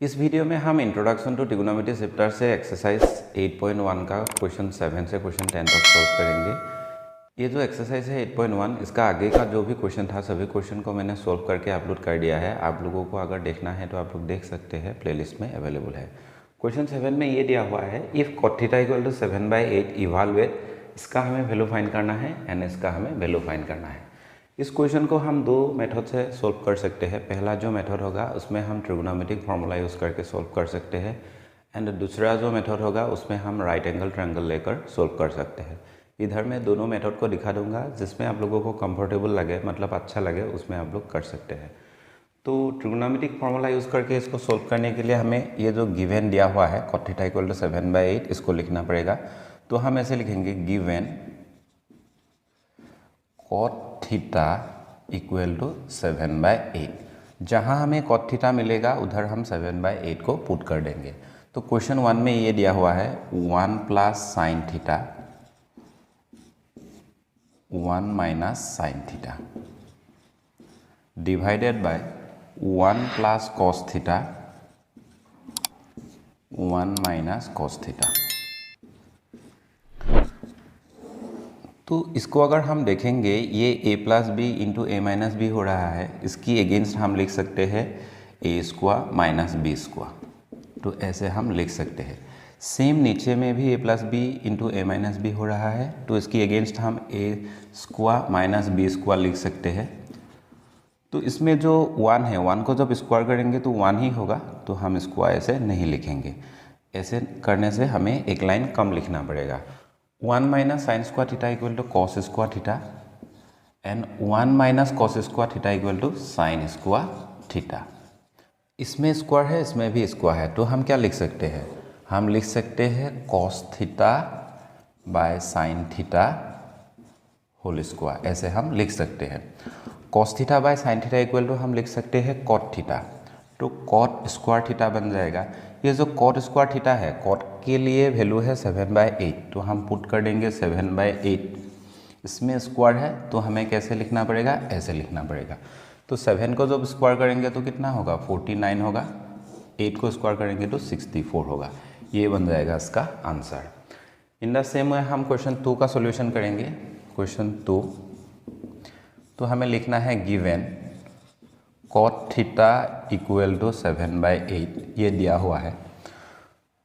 इस वीडियो में हम इंट्रोडक्शन टू ट्रिग्नोमेट्री चैप्टर से एक्सरसाइज 8.1 का क्वेश्चन 7 से क्वेश्चन 10 तक सॉल्व करेंगे। ये जो एक्सरसाइज है 8.1, इसका आगे का जो भी क्वेश्चन था सभी क्वेश्चन को मैंने सॉल्व करके अपलोड कर दिया है। आप लोगों को अगर देखना है तो आप लोग देख सकते हैं, प्लेलिस्ट में अवेलेबल है। क्वेश्चन 7 में ये दिया हुआ है, if cot theta equal to 7/8 evaluate, इसका हमें वैल्यू फाइंड करना है एंड इसका हमें वैल्यू फाइंड करना है। इस क्वेश्चन को हम दो मेथड से सॉल्व कर सकते हैं। पहला जो मेथड होगा उसमें हम ट्रिग्नोमेट्रिक फार्मूला यूज़ करके सॉल्व कर सकते हैं एंड दूसरा जो मेथड होगा उसमें हम राइट एंगल ट्रायंगल लेकर सॉल्व कर सकते हैं। इधर मैं दोनों मेथड को दिखा दूंगा, जिसमें आप लोगों को कंफर्टेबल लगे, मतलब अच्छा लगे, उसमें आप लोग कर सकते हैं। तो ट्रिग्नोमेट्रिक फार्मूला यूज़ करके इसको सॉल्व करने के लिए हमें ये जो गिवन दिया हुआ है cot थीटा इक्वल टू 7/8, इसको लिखना पड़ेगा। तो हम ऐसे लिखेंगे, given cot theta equal to 7/8। जहाँ हमें cot थीटा मिलेगा उधर हम 7/8 को पुट कर देंगे। तो क्वेश्चन 1 में ये दिया हुआ है 1 plus sine theta 1 minus sine theta divided by 1 plus cos theta 1 minus cos theta. तो इसको अगर हम देखेंगे, ये a plus B into A minus B हो रहा है, इसकी अगेंस्ट हम लिख सकते हैं A square minus B square. तो ऐसे हम लिख सकते हैं। सेम नीचे में भी a plus B into A minus B हो रहा है, तो इसकी अगेंस्ट हम A square minus B square लिख सकते हैं। तो इसमें जो 1 है, 1 को जब स्क्वायर करेंगे तो 1 ही होगा, तो हम स्क्वायर ऐसे नहीं लिखेंगे। ऐसे करने से हमें एक लाइन कम लिखना पड़ेगा। 1 minus sine square theta equal to cos square theta and 1 minus cos square theta equal to sine square theta. इसमें स्क्वायर है, इसमें भी स्क्वायर है, तो हम क्या लिख सकते हैं? हम लिख सकते हैं cos theta by sine theta whole square. ऐसे हम लिख सकते हैं। Cos theta by sine theta equal to हम लिख सकते हैं कॉट थीटा, तो कॉट स्क्वायर थीटा बन जाएगा। ये जो कॉट स्क्वायर थीटा है, कॉट के लिए वैल्यू है 7/8, तो हम पुट कर देंगे 7/8। इसमें स्क्वायर है तो हमें कैसे लिखना पड़ेगा? ऐसे लिखना पड़ेगा। तो 7 को जब स्क्वायर करेंगे तो कितना होगा? 49 होगा। 8 को स्क्वायर करेंगे तो 64 होगा। ये बन जाएगा इसका answer. In the same way हम क्वेश्चन 2 का सॉल्यूशन करेंगे। क्वेश्चन 2, तो हमें लिखना है given cot theta equal to 7/8, ये दिया हुआ है।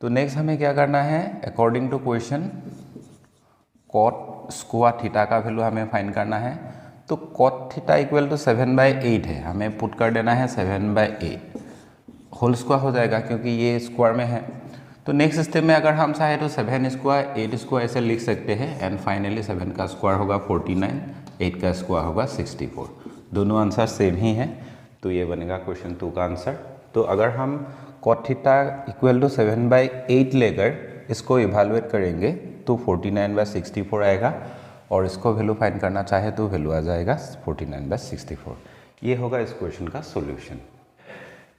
तो नेक्स्ट हमें क्या करना है? According to question cot square theta का वैल्यू हमें फाइंड करना है। तो cot थीटा इक्वल टू 7/8 है, हमें पुट कर देना है 7/8। होल स्क्वायर हो जाएगा क्योंकि ये स्क्वायर में है। तो नेक्स्ट स्टेप में अगर हम चाहे तो 7 स्क्वायर 8 स्क्वायर ऐसे लिख सकते हैं एंड फाइनली 7 का स्क्वायर होगा 49, 8 का स्क्वायर होगा 64। दोनों आंसर सेम ही हैं, तो ये बनेगा क्वेश्चन 2 का आंसर। तो अगर हम cot थीटा इक्वल टू 7/8 लेकर इसको इवेलुएट करेंगे तो 49/64 आएगा, और इसको वैल्यू फाइंड करना चाहे तो वैल्यू आ जाएगा 49/64। ये होगा इस क्वेश्चन का सॉल्यूशन।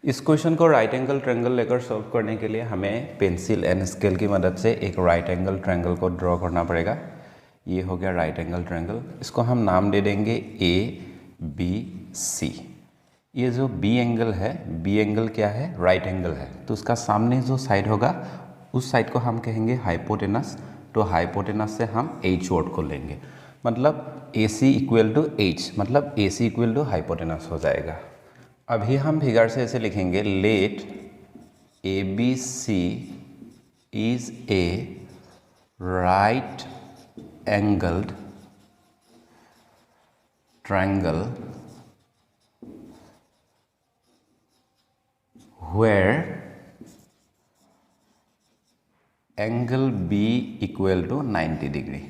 इस क्वेश्चन को राइट एंगल ट्रायंगल लेकर सॉल्व करने के लिए हमें पेंसिल एंड स्केल की मदद से एक राइट एंगल ट्रायंगल को ड्रॉ करना पड़ेगा। ये हो गया राइट एंगल ट्रायंगल। इसको हम नाम दे देंगे ABC। ये जो बी एंगल है, बी एंगल क्या है? राइट एंगल है। तो उसका सामने जो साइड होगा उस साइड को हम कहेंगे हाइपोटेनस। तो हाइपोटेनस से हम H वर्ड को लेंगे, मतलब AC इक्वल टू H, मतलब AC इक्वल टू हाइपोटेनस हो जाएगा। अभी हम फिगर से ऐसे लिखेंगे, let ABC is a right angled triangle where angle B equal to 90 degree.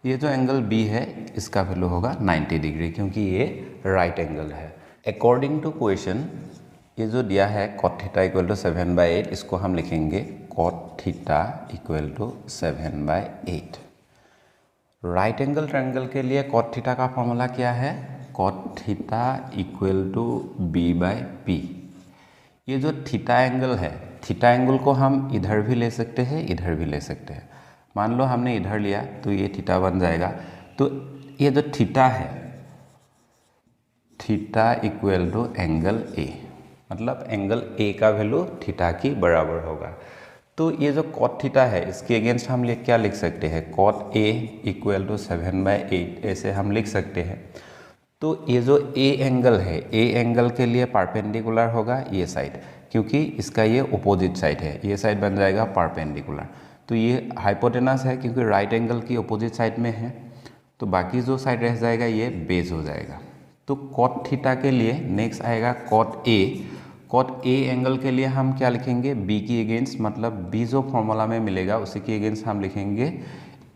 ये जो एंगल B है इसका वैल्यू होगा 90 डिग्री, क्योंकि ये राइट एंगल है। अकॉर्डिंग टू क्वेश्चन ये जो दिया है cot थीटा इक्वल टू 7/8, इसको हम लिखेंगे cot theta equal to 7/8। Right angle triangle के लिए cot थीटा का फॉर्मूला क्या है? cot theta equal to B/P। ये जो थीटा एंगल है, थीटा एंगल को हम इधर भी ले सकते हैं, इधर भी ले सकते हैं। मान लो हमने इधर लिया तो ये थीटा बन जाएगा। तो ये जो थीटा है, theta equal to angle A, मतलब एंगल ए का वैल्यू थीटा की बराबर होगा। तो ये जो कॉट थीटा है इसके अगेंस्ट हम क्या लिख सकते हैं, कॉट ए इक्वल टू 7/8 ऐसे हम लिख सकते हैं। तो ये जो ए एंगल है, ए एंगल के लिए परपेंडिकुलर होगा ये साइड, क्योंकि इसका ये अपोजिट साइड है, ये साइड बन जाएगा परपेंडिकुलर। तो ये हाइपोटेनस है क्योंकि राइट एंगल की अपोजिट साइड में है, तो बाकी जो साइड रह जाएगा ये बेस हो जाएगा। तो कॉट थीटा के लिए नेक्स्ट आएगा cot A. Cot A angle के लिए हम क्या लिखेंगे, बी की अगेंस्ट, मतलब बी जो फॉर्मूला में मिलेगा उसी की अगेंस्ट हम लिखेंगे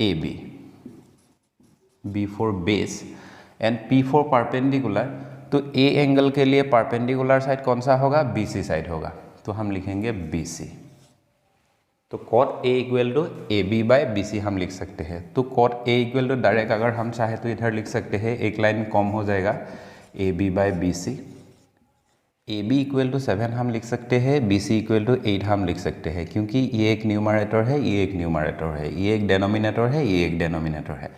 A B, B for base and P for perpendicular. तो ए एंगल के लिए परपेंडिकुलर साइड कौन सा होगा, बी सी साइड होगा, तो हम लिखेंगे बी सी। तो cot A equal to A B by B C हम लिख सकते हैं। तो cot A equal to direct अगर हम चाहे तो इधर लिख सकते हैं, एक लाइन कम हो जाएगा, A B by B C. A B equal to 7 हम लिख सकते हैं, बी सी इक्वल टू 8 हम लिख सकते हैं, क्योंकि ये एक न्यूमरेटर है, ये एक न्यूमरेटर है, ये एक डेनोमिनेटर है, ये एक डेनोमिनेटर है।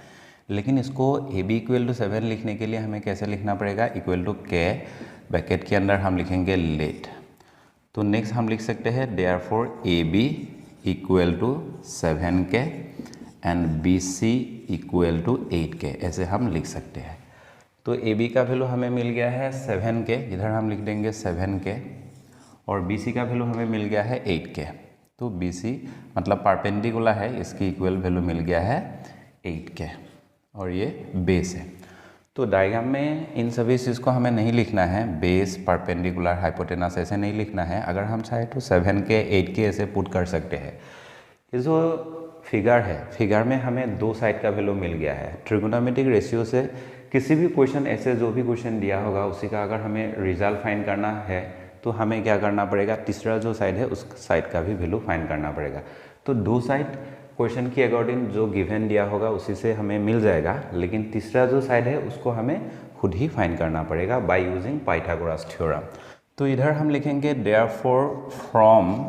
लेकिन इसको ए बी इक्वल टू 7 लिखने के लिए हमें कैसे लिखना पड़ेगा, इक्वल टू के, ब्रैकेट के अंदर हम लिखेंगे लेट। तो नेक्स्ट हम लिख सकते हैं therefore A B equal to 7K and B C equal to 8K, ऐसे हम लिख सकते हैं। तो ए बी का वैल्यू हमें मिल गया है 7K, इधर हम लिख देंगे 7K, और बी सी का वैल्यू हमें मिल गया है 8K। तो बी सी मतलब परपेंडिकुलर है, इसकी इक्वल वैल्यू मिल गया है 8K, और ये बेस है। तो डायग्राम में इन सभी चीज़ को हमें नहीं लिखना है, बेस, परपेंडिकुलर, हाइपोटेनस ऐसे नहीं लिखना है। अगर हम चाहे तो 7K 8K ऐसे पुट कर सकते हैं। ये जो फिगर है, फिगर में हमें दो साइड का वैल्यू मिल गया है। ट्रिगोनोमेट्रिक रेशियो से किसी भी क्वेश्चन, ऐसे जो भी क्वेश्चन दिया होगा उसी का अगर हमें रिजल्ट फाइंड करना है तो हमें क्या करना पड़ेगा, तीसरा जो साइड है उस साइड का भी वैल्यू फाइंड करना पड़ेगा। तो दो साइड क्वेश्चन की अकॉर्डिंग जो गिवन दिया होगा उसी से हमें मिल जाएगा, लेकिन तीसरा जो साइड है उसको हमें खुद ही फाइंड करना पड़ेगा बाय यूजिंग पाइथागोरस थ्योरम। तो इधर हम लिखेंगे therefore from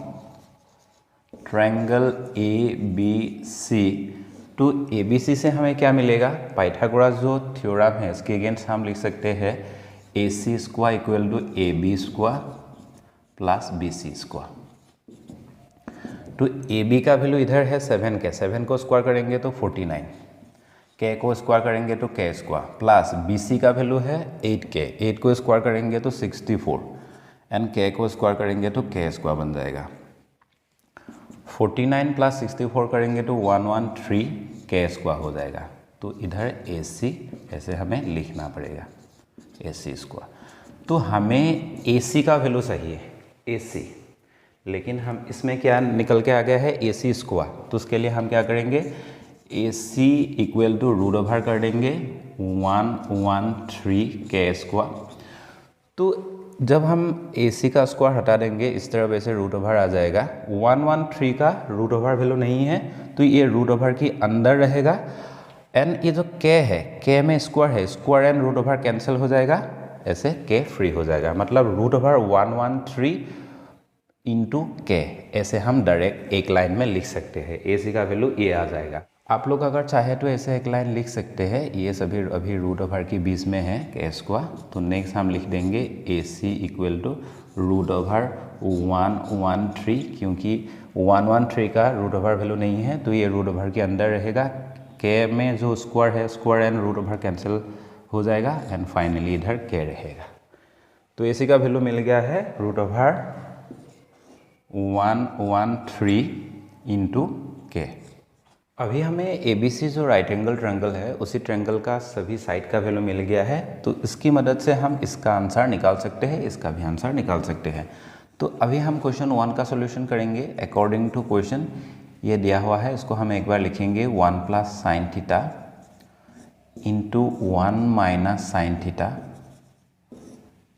triangle A B C to A B C से हमें क्या मिलेगा, पाइथागोरस जो थ्योरम है इसके अगेंस्ट हम लिख सकते हैं A C square equal to A B square plus B C square. तो ए बी का वैल्यू इधर है 7K, 7 को स्क्वायर करेंगे तो 49, के को स्क्वायर करेंगे तो के स्क्वायर, प्लस बी सी का वैल्यू है 8K, 8 को स्क्वायर करेंगे तो 64 एंड के को स्क्वायर करेंगे तो के स्क्वायर बन जाएगा। 49 प्लस 64 करेंगे तो 113 के स्क्वायर हो जाएगा। तो इधर ए सी ऐसे हमें लिखना पड़ेगा, ए सी स्क्वायर। तो हमें ए सी का वैल्यू चाहिए, ए सी, लेकिन हम इसमें क्या निकल के आ गया है ए सी स्क्वायर। तो उसके लिए हम क्या करेंगे, ए सी इक्वल टू रूट ओवर कर देंगे 113 के स्क्वायर। तो जब हम ए सी का स्क्वायर हटा देंगे इस तरफ ऐसे रूट ओवर आ जाएगा, 113 का रूट ओवर वैल्यू नहीं है तो ये रूट ओवर की अंदर रहेगा। एंड ये जो के है, के में स्क्वायर है, square and root over cancel हो जाएगा, ऐसे के फ्री हो जाएगा। मतलब रूट ओवर 113 इंटू के, ऐसे हम डायरेक्ट एक लाइन में लिख सकते हैं। ए सी का वैल्यू ये आ जाएगा। आप लोग अगर चाहे तो ऐसे एक लाइन लिख सकते हैं, ये सभी अभी रूट ओवर की बीच में है के स्क्वायर। तो नेक्स्ट हम लिख देंगे ए सी इक्वल टू रूट ओवर 113, क्योंकि 113 का रूट ओवर वैल्यू नहीं है तो ये रूट ओवर के अंदर रहेगा। के में जो स्क्वायर है, square and root over cancel हो जाएगा एंड फाइनली इधर के रहेगा। तो ए सी का वैल्यू मिल गया है रूट ओवर 113 इंटू के। अभी हमें ए बी सी जो राइट एंगल ट्रायंगल है उसी ट्रायंगल का सभी साइड का वैल्यू मिल गया है। तो इसकी मदद से हम इसका आंसर निकाल सकते हैं, इसका भी आंसर निकाल सकते हैं। तो अभी हम क्वेश्चन 1 का सॉल्यूशन करेंगे अकॉर्डिंग टू क्वेश्चन। ये दिया हुआ है, इसको हम एक बार लिखेंगे 1 plus sine theta into 1 minus sine theta.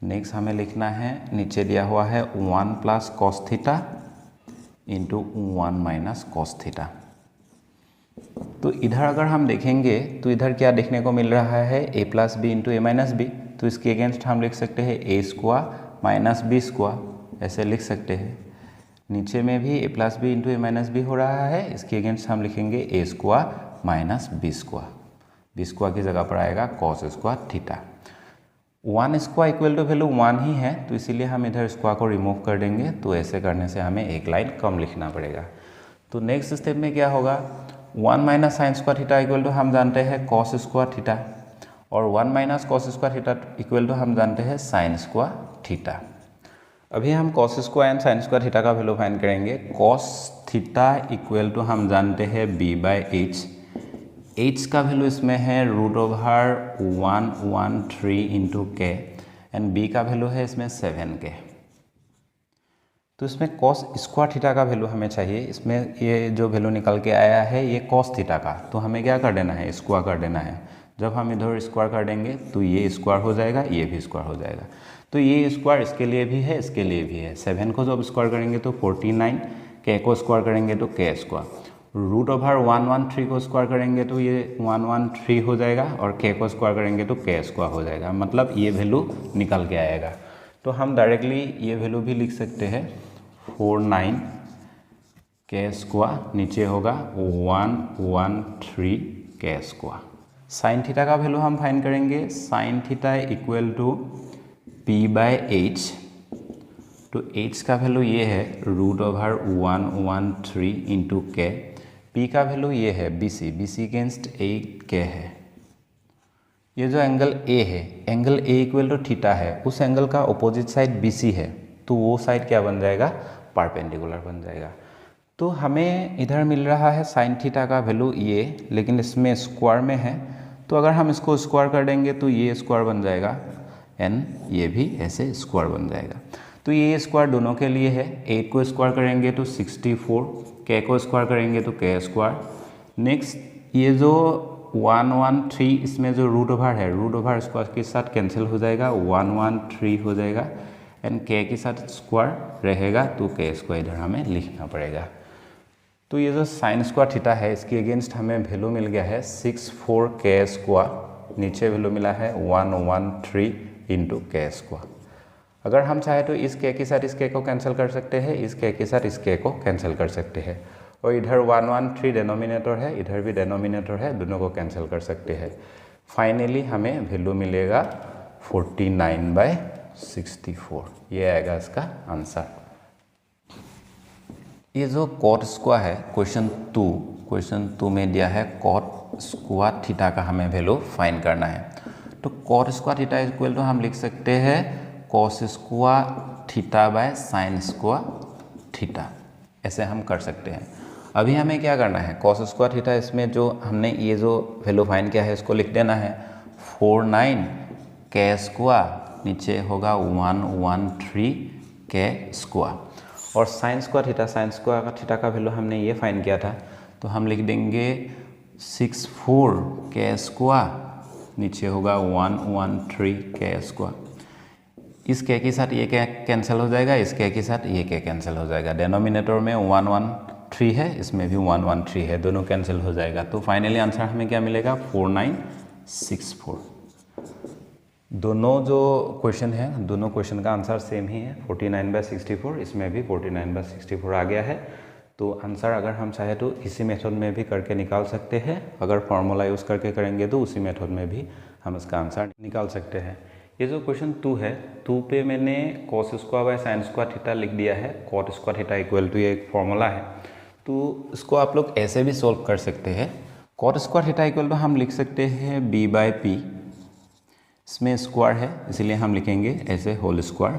Next हमें लिखना है, नीचे दिया हुआ है 1 plus cos theta into 1 minus cos theta. तो इधर अगर हम देखेंगे तो इधर क्या देखने को मिल रहा है, A plus B into A minus B. तो इसके अगेंस्ट हम लिख सकते हैं A square minus B square, ऐसे लिख सकते हैं। नीचे में भी A plus B into A minus B हो रहा है, इसके अगेंस्ट हम लिखेंगे A square minus B square. B square की जगह पर आएगा cos square theta. 1 square equal to value 1 ही है, तो इसीलिए हम इधर स्क्वायर को रिमूव कर देंगे। तो ऐसे करने से हमें एक लाइन कम लिखना पड़ेगा। तो नेक्स्ट स्टेप में क्या होगा, 1 minus sine square theta equal to हम जानते हैं कॉस स्क्वायर थीटा, और 1 minus cos square theta equal to हम जानते हैं साइन स्क्वायर थीटा। अभी हम cos square and sine square theta का वैल्यू फाइंड करेंगे। कॉस थीटा इक्वल टू हम जानते हैं b बाई एच। एच का वैल्यू इसमें है √113 इंटू के, एंड बी का वैल्यू है इसमें 7k। तो इसमें कॉस स्क्वायर थीटा का वैल्यू हमें चाहिए। इसमें ये जो वैल्यू निकल के आया है ये कॉस थीटा का, तो हमें क्या कर देना है, स्क्वायर कर देना है। जब हम इधर स्क्वायर कर देंगे तो ये स्क्वायर हो जाएगा, ये भी स्क्वायर हो जाएगा। तो ये स्क्वायर इसके लिए भी है, इसके लिए भी है। 7 को जब स्क्वायर करेंगे तो 49, के को स्क्वायर करेंगे तो के स्क्वायर, √113 को स्क्वायर करेंगे तो ये 113 हो जाएगा, और के को स्क्वायर करेंगे तो के स्क्वायर हो जाएगा। मतलब ये वैल्यू निकल के आएगा। तो हम डायरेक्टली ये वैल्यू भी लिख सकते हैं 49 के स्क्वायर, नीचे होगा 113 के स्क्वायर। साइन थीटा का वैल्यू हम फाइंड करेंगे। Sine theta equal to p by H. तो h का वैल्यू ये है √113 इंटू के। p का वैल्यू ये है BC, BC अगेंस्ट 8k है। ये जो एंगल A है, angle A equal to theta है, उस एंगल का अपोजिट साइड BC है, तो वो साइड क्या बन जाएगा, परपेंडिकुलर बन जाएगा। तो हमें इधर मिल रहा है साइन थीटा का वैल्यू ये, लेकिन इसमें स्क्वायर में है, तो अगर हम इसको स्क्वायर कर देंगे तो ये स्क्वायर बन जाएगा, एंड ये भी ऐसे स्क्वायर बन जाएगा। तो ये स्क्वायर दोनों के लिए है। 8 को स्क्वायर करेंगे तो 64, के को स्क्वायर करेंगे तो के स्क्वायर। नेक्स्ट ये जो 113 इसमें जो रूट ओवर है, रूट ओवर स्क्वायर के साथ कैंसिल हो जाएगा, 113 हो जाएगा, एंड के के साथ स्क्वायर रहेगा, तो के स्क्वायर इधर हमें लिखना पड़ेगा। तो ये जो साइन स्क्वायर थीटा है, इसके अगेंस्ट हमें वैल्यू मिल गया है 64 के स्क्वायर, नीचे वैल्यू मिला है 113 इंटू के स्क्वायर। अगर हम चाहे तो इस के के साथ इस के को कैंसिल कर सकते हैं, इस के के साथ इस के को कैंसिल कर सकते हैं, और इधर 113 डेनोमिनेटर है, इधर भी डेनोमिनेटर है, दोनों को कैंसिल कर सकते हैं। फाइनली हमें वैल्यू मिलेगा 49/64। ये आएगा इसका आंसर। ये जो कॉट स्क्वायर है, क्वेश्चन 2 में दिया है कॉट स्क्वायर थीटा का हमें वैल्यू फाइंड करना है। तो cot square theta equal to हम लिख सकते हैं cos square theta by sine square theta, ऐसे हम कर सकते हैं। अभी हमें क्या करना है, कॉस स्क्वायर थीटा, इसमें जो हमने ये जो वैल्यू फाइंड किया है इसको लिख देना है 49 के स्क्वायर, नीचे होगा 113 के स्क्वायर, और sign square theta, sign square theta का वैल्यू हमने ये फाइंड किया था, तो हम लिख देंगे 64 के स्क्वायर, नीचे होगा 113 के स्क्वायर। इस के के साथ ये के कैंसिल हो जाएगा, इस के साथ ये के कैंसिल हो जाएगा। डेनोमिनेटर में 113 है, इसमें भी 113 है, दोनों कैंसिल हो जाएगा। तो फाइनली आंसर हमें क्या मिलेगा, 4964। दोनों जो क्वेश्चन है, दोनों क्वेश्चन का आंसर सेम ही है, 49/64। इसमें भी 49/64 आ गया है। तो आंसर अगर हम चाहे तो इसी मेथड में भी करके निकाल सकते हैं, अगर फॉर्मूला यूज़ करके करेंगे तो उसी मेथड में भी हम इसका आंसर निकाल सकते हैं। ये जो क्वेश्चन 2 है, 2 पे मैंने cos square by sine square theta लिख दिया है। Cot square theta equal to ये एक फॉर्मूला है, तो इसको आप लोग ऐसे भी सोल्व कर सकते हैं। Cot square theta equal to हम लिख सकते हैं b/p, इसमें स्क्वायर है इसीलिए हम लिखेंगे ऐसे होल स्क्वायर।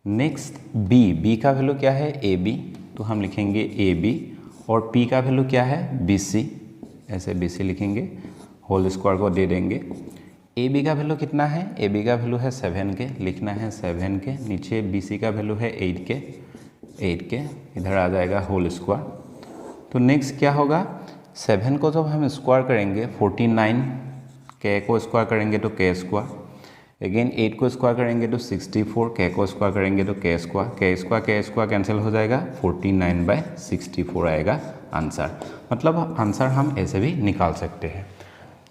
नेक्स्ट b का वैल्यू क्या है, ab, तो हम लिखेंगे ab, और p का वैल्यू क्या है, bc, ऐसे bc लिखेंगे, होल स्क्वायर को दे देंगे। AB का वैल्यू कितना है, AB का वैल्यू है 7k, लिखना है 7k, नीचे BC का वैल्यू है 8k, इधर आ जाएगा होल स्क्वायर। तो नेक्स्ट क्या होगा, 7 को जब हम स्क्वायर करेंगे 49, k को स्क्वायर करेंगे तो k स्क्वायर, अगेन 8 को स्क्वायर करेंगे तो 64, k को स्क्वायर करेंगे तो k स्क्वायर कैंसिल हो जाएगा, 49/64 आएगा आंसर। मतलब आंसर हम ऐसे भी निकाल सकते हैं।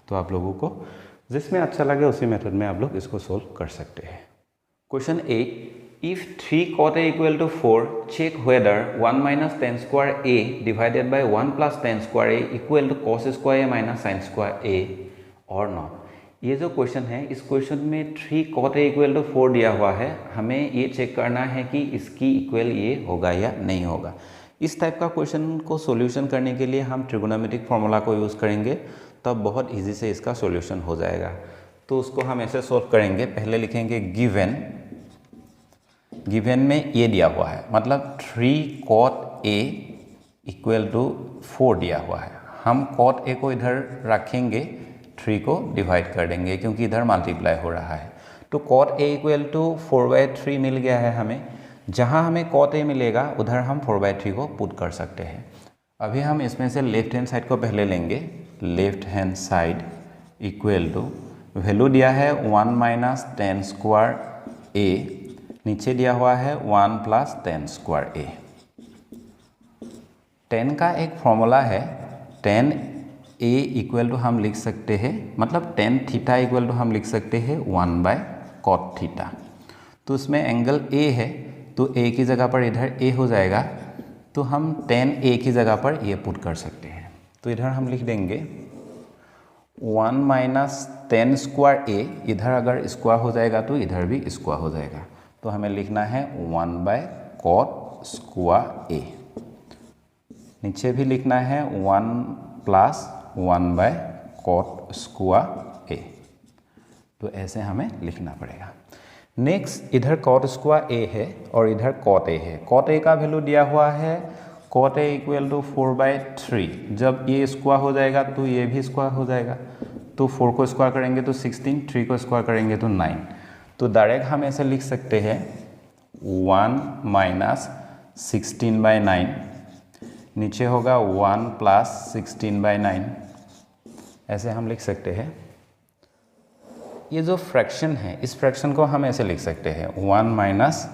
तो आप लोगों को जिसमें अच्छा लगे उसी मेथड में आप लोग इसको सोल्व कर सकते हैं। Question 8, if 3 cot A equal to 4, check whether 1 minus tan square A divided by 1 plus tan square A equal to cos square A minus sine square A और नॉट। ये जो क्वेश्चन है, इस क्वेश्चन में 3 cot A equal to 4 दिया हुआ है। हमें ये चेक करना है कि इसकी इक्वल ये होगा या नहीं होगा। इस टाइप का क्वेश्चन को सॉल्यूशन करने के लिए हम ट्रिगोनोमेट्रिक फार्मूला को यूज़ करेंगे, तब बहुत इजी से इसका सॉल्यूशन हो जाएगा। तो उसको हम ऐसे सॉल्व करेंगे। पहले लिखेंगे गिवन में ये दिया हुआ है, मतलब 3 cot A इक्वल टू 4 दिया हुआ है। हम cot A को इधर रखेंगे, 3 को डिवाइड कर देंगे क्योंकि इधर मल्टीप्लाई हो रहा है। तो cot A इक्वल टू 4/3 मिल गया है हमें। जहाँ हमें cot A मिलेगा उधर हम 4/3 को पुट कर सकते हैं। अभी हम इसमें से लेफ्ट हैंड साइड को पहले लेंगे। Left hand side equal to, value दिया है 1 माइनस 10 स्क्वायर A, नीचे दिया हुआ है 1 प्लस 10 स्क्वायर A। 10 का एक फॉर्मूला है, 10 A इक्वल टू हम लिख सकते हैं, मतलब 10 थीटा इक्वल टू हम लिख सकते हैं 1/cot थीटा। तो उसमें एंगल A है, तो A की जगह पर इधर A हो जाएगा, तो हम 10 A की जगह पर ये पुट कर सकते हैं। तो इधर हम लिख देंगे 1 माइनस 10 स्क्वायर A, इधर अगर स्क्वायर हो जाएगा तो इधर भी स्क्वायर हो जाएगा। तो हमें लिखना है 1/cot स्क्वायर A। नीचे भी लिखना है 1 प्लस 1/cot स्क्वायर A। तो ऐसे हमें लिखना पड़ेगा। नेक्स्ट, इधर cot स्क्वायर A है और इधर cot A है। cot A का वैल्यू दिया हुआ है, cot A इक्वल टू 4/3। जब ये स्क्वायर हो जाएगा तो ये भी स्क्वायर हो जाएगा। तो 4 को स्क्वायर करेंगे तो 16, 3 को स्क्वायर करेंगे तो 9। तो डायरेक्ट हम ऐसे लिख सकते हैं 1 माइनस 16/9, नीचे होगा 1 प्लस 16/9। ऐसे हम लिख सकते हैं। ये जो फ्रैक्शन है, इस फ्रैक्शन को हम ऐसे लिख सकते हैं 1 माइनस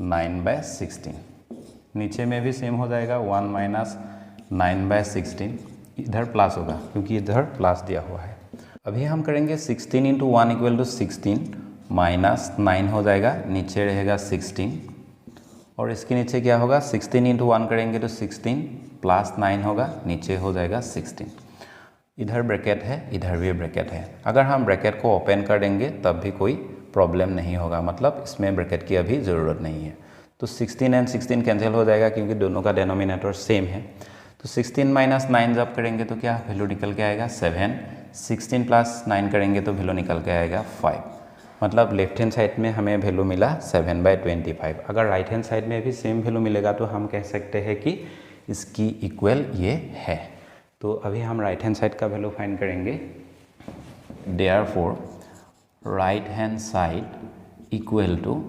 9/16। नीचे में भी सेम हो जाएगा 1 माइनस 9/16, इधर प्लस होगा क्योंकि इधर प्लस दिया हुआ है। अभी हम करेंगे 16 इंटू 1 इक्वल टू 16, माइनस 9 हो जाएगा, नीचे रहेगा 16 और इसके नीचे क्या होगा, 16 इंटू 1 करेंगे तो 16 प्लस 9 होगा, नीचे हो जाएगा 16। इधर ब्रैकेट है, इधर भी ब्रैकेट है। अगर हम ब्रैकेट को ओपन कर देंगे तब भी कोई प्रॉब्लम नहीं होगा, मतलब इसमें ब्रैकेट की अभी ज़रूरत नहीं है। तो 16 एंड 16 कैंसिल हो जाएगा क्योंकि दोनों का डेनोमिनेटर सेम है। तो 16 माइनस 9 जब करेंगे तो क्या वैल्यू निकल के आएगा 7। 16 प्लस 9 करेंगे तो वैल्यू निकल के आएगा 5। मतलब लेफ्ट हैंड साइड में हमें वैल्यू मिला 7/25। अगर राइट हैंड साइड में भी सेम वैल्यू मिलेगा तो हम कह सकते हैं कि इसकी इक्वल ये है। तो अभी हम राइट हैंड साइड का वैल्यू फाइंड करेंगे। Therefore right hand side equal to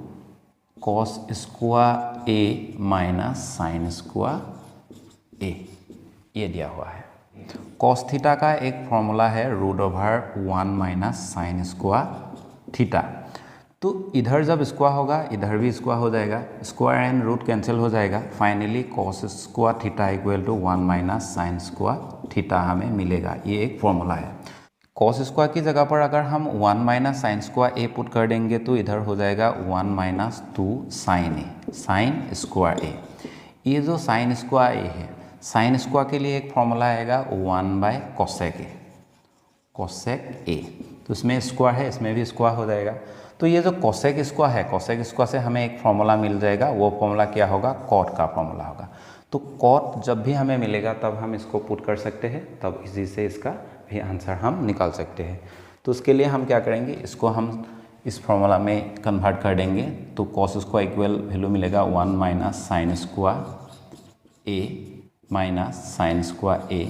cos square A minus sine square A, ये दिया हुआ है। cos थीटा का एक फॉर्मूला है √1 माइनस साइन स्क्वायर थीटा। तो इधर जब स्क्वायर होगा इधर भी स्क्वायर हो जाएगा, स्क्वायर एंड रूट कैंसिल हो जाएगा। Finally cos square theta equal to 1 minus sine square theta हमें मिलेगा। ये एक फॉर्मूला है। cos स्क्वायर की जगह पर अगर हम 1 minus sine square A put कर देंगे तो इधर हो जाएगा 1 minus 2 sine A, sine square A। ये जो साइन स्क्वायर A है, साइन स्क्वायर के लिए एक फॉर्मूला आएगा 1/cosec A, cosec A। तो इसमें स्क्वायर है, इसमें भी स्क्वायर हो जाएगा। तो ये जो cosec स्क्वायर है, cosec स्क्वायर से हमें एक फॉर्मूला मिल जाएगा। वो फॉर्मूला क्या होगा, cot का फॉर्मूला होगा। तो cot जब भी हमें मिलेगा तब हम इसको पुट कर सकते हैं, तब इसी से इसका भी आंसर हम निकाल सकते हैं। तो उसके लिए हम क्या करेंगे, इसको हम इस फॉर्मूला में कन्वर्ट कर देंगे। तो cos स्क्वायर इक्वल वैल्यू मिलेगा 1 minus sine square A minus sine square A।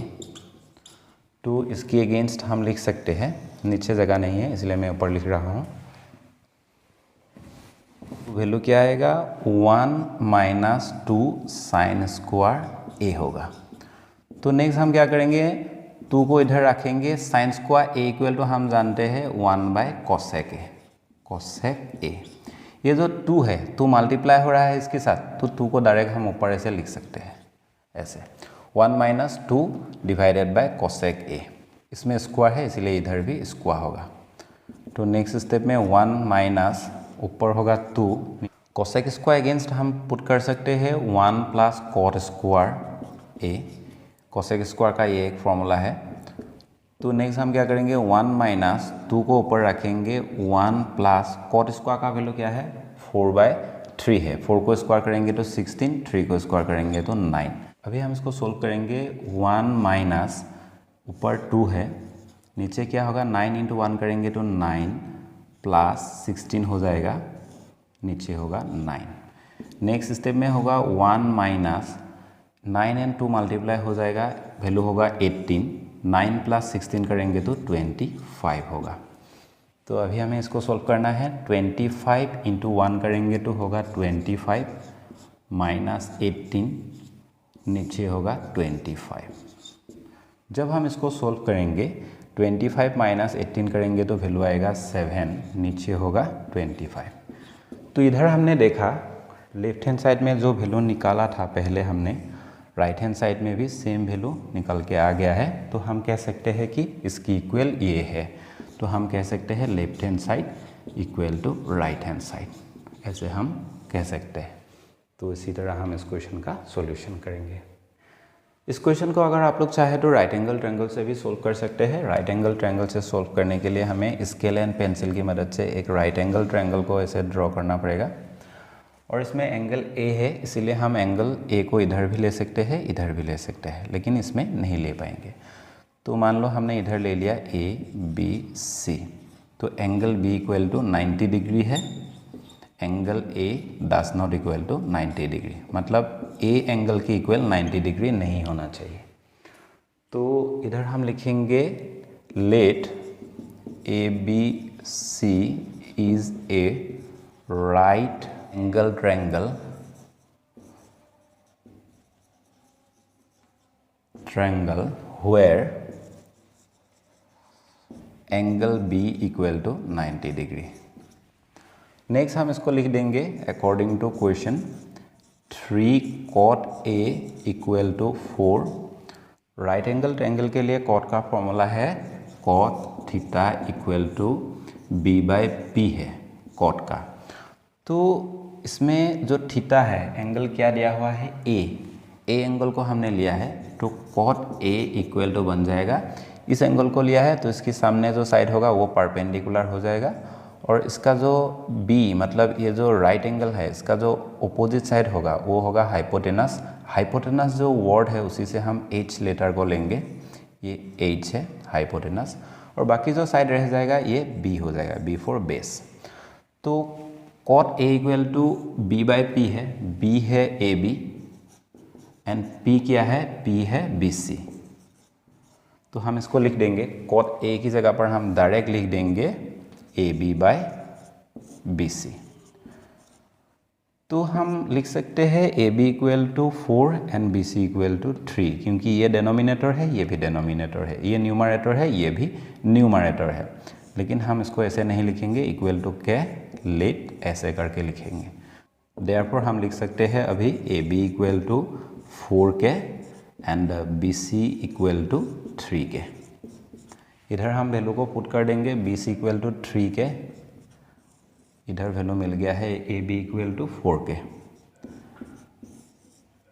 तो इसके अगेंस्ट हम लिख सकते हैं, नीचे जगह नहीं है इसलिए मैं ऊपर लिख रहा हूँ। वैल्यू क्या आएगा, 1 माइनस 2 साइन स्क्वायर A होगा। तो नेक्स्ट हम क्या करेंगे, 2 को इधर रखेंगे। Sine square A equal to हम जानते हैं 1/cosec A, cosec A। ये जो 2 है, 2 मल्टीप्लाई हो रहा है इसके साथ, तो 2 को डायरेक्ट हम ऊपर ऐसे लिख सकते हैं, ऐसे 1 minus 2 divided by cosec A। इसमें स्क्वायर है इसलिए इधर भी स्क्वायर होगा। तो नेक्स्ट स्टेप में 1 माइनस ऊपर होगा 2, cosec स्क्वायर अगेंस्ट हम पुट कर सकते हैं 1 plus cot square A। cosec square का ये एक फॉर्मूला है। तो नेक्स्ट हम क्या करेंगे 1 माइनस 2 को ऊपर रखेंगे 1 प्लस कॉट स्क्वायर का वैल्यू क्या है 4/3 है। 4 को स्क्वायर करेंगे तो 16, 3 को स्क्वायर करेंगे तो 9। अभी हम इसको सोल्व करेंगे 1 माइनस ऊपर 2 है, नीचे क्या होगा 9 इंटू 1 करेंगे तो 9 प्लस 16 हो जाएगा, नीचे होगा 9। नेक्स्ट स्टेप में होगा 1 माइनस 9 एंड 2 मल्टीप्लाई हो जाएगा, वैल्यू होगा 18, 9 प्लस 16 करेंगे तो 25 होगा। तो अभी हमें इसको सोल्व करना है। 25 इंटू 1 करेंगे तो होगा 25 माइनस 18, नीचे होगा 25। जब हम इसको सोल्व करेंगे 25 माइनस 18 करेंगे तो वैल्यू आएगा 7, नीचे होगा 25। तो इधर हमने देखा लेफ्ट हैंड साइड में जो वैल्यू निकाला था पहले हमने, राइट हैंड साइड में भी सेम वैल्यू निकल के आ गया है। तो हम कह सकते हैं कि इसकी इक्वल ये है। तो हम कह सकते हैं left hand side equal to right hand side, ऐसे हम कह सकते हैं। तो इसी तरह हम इस क्वेश्चन का सॉल्यूशन करेंगे। इस क्वेश्चन को अगर आप लोग चाहे तो राइट एंगल ट्रायंगल से भी सोल्व कर सकते हैं। राइट एंगल ट्रायंगल से सोल्व करने के लिए हमें स्केल एंड पेंसिल की मदद से एक राइट एंगल ट्रायंगल को ऐसे ड्रॉ करना पड़ेगा। और इसमें एंगल ए है, इसीलिए हम एंगल ए को इधर भी ले सकते हैं, इधर भी ले सकते हैं, लेकिन इसमें नहीं ले पाएंगे। तो मान लो हमने इधर ले लिया ए बी सी, तो angle B equal to 90 degree है, angle A does not equal to 90 degree, मतलब ए एंगल की इक्वल 90 डिग्री नहीं होना चाहिए। तो इधर हम लिखेंगे let A B C is a right angle triangle where angle B equal to 90 degree. Next हम इसको लिख देंगे according to question 3 cot A equal to 4। Right angle triangle के लिए cot का फॉर्मूला है cot theta equal to B by P है cot का। तो इसमें जो थीटा है एंगल क्या दिया हुआ है ए एंगल को हमने लिया है, तो cot A इक्वल टू बन जाएगा, इस एंगल को लिया है तो इसके सामने जो साइड होगा वो परपेंडिकुलर हो जाएगा, और इसका जो B मतलब ये जो राइट एंगल है इसका जो अपोजिट साइड होगा वो होगा हाइपोटेनस। हाइपोटेनस जो वर्ड है उसी से हम H लेटर को लेंगे, ये H है हाइपोटेनस, और बाकी जो साइड रह जाएगा ये B हो जाएगा, B फॉर बेस। तो cot A equal to B by P है, B है AB एंड P क्या है, P है BC। तो हम इसको लिख देंगे cot A की जगह पर हम डायरेक्ट लिख देंगे AB बाई BC। तो हम लिख सकते हैं AB equal to 4 and BC equal to 3, क्योंकि ये डेनोमिनेटर है ये भी डेनोमिनेटर है, ये न्यूमरेटर है ये भी न्यूमरेटर है, लेकिन हम इसको ऐसे नहीं लिखेंगे, इक्वल टू के लेट ऐसे करके लिखेंगे। देयरफॉर हम लिख सकते हैं अभी AB equal to 4K and BC equal to 3K। इधर हम वैल्यू को पुट कर देंगे, BC इक्वल टू 3K, इधर वैल्यू मिल गया है AB इक्वल टू 4K।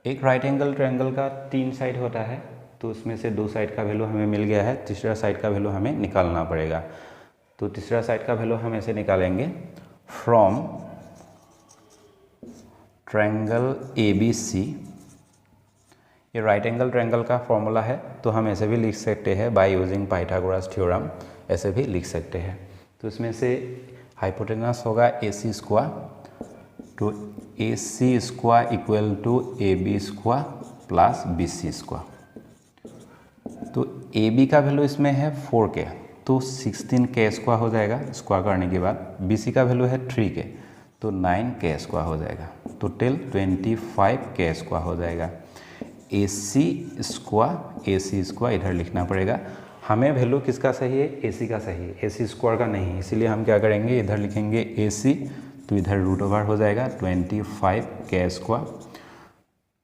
एक राइट एंगल ट्रायंगल का 3 साइड होता है, तो उसमें से 2 साइड का वैल्यू हमें मिल गया है, तीसरा साइड का वैल्यू हमें निकालना पड़ेगा। तो तीसरा साइड का वैल्यू हम ऐसे निकालेंगे, फ्रॉम ट्रायंगल ABC, ये राइट एंगल ट्रायंगल का फॉर्मूला है, तो हम ऐसे भी लिख सकते हैं बाय यूजिंग पाइथागोरस थ्योरम, ऐसे भी लिख सकते हैं। तो इसमें से हाइपोटेनस होगा AC स्क्वायर, तो AC square equal to AB square plus BC square. तो AB का वैल्यू इसमें है 4K, तो 16K स्क्वायर हो जाएगा स्क्वायर करने के बाद। BC का वैल्यू है 3K, तो 9K स्क्वायर हो जाएगा, तो टिल 25K स्क्वायर हो जाएगा। AC स्क्वायर इधर लिखना पड़ेगा, हमें वैल्यू किसका सही है, AC का सही है, AC स्क्वायर का नहीं, इसीलिए हम क्या करेंगे इधर लिखेंगे AC, तो इधर रूट ओवर हो जाएगा 25K स्क्वायर।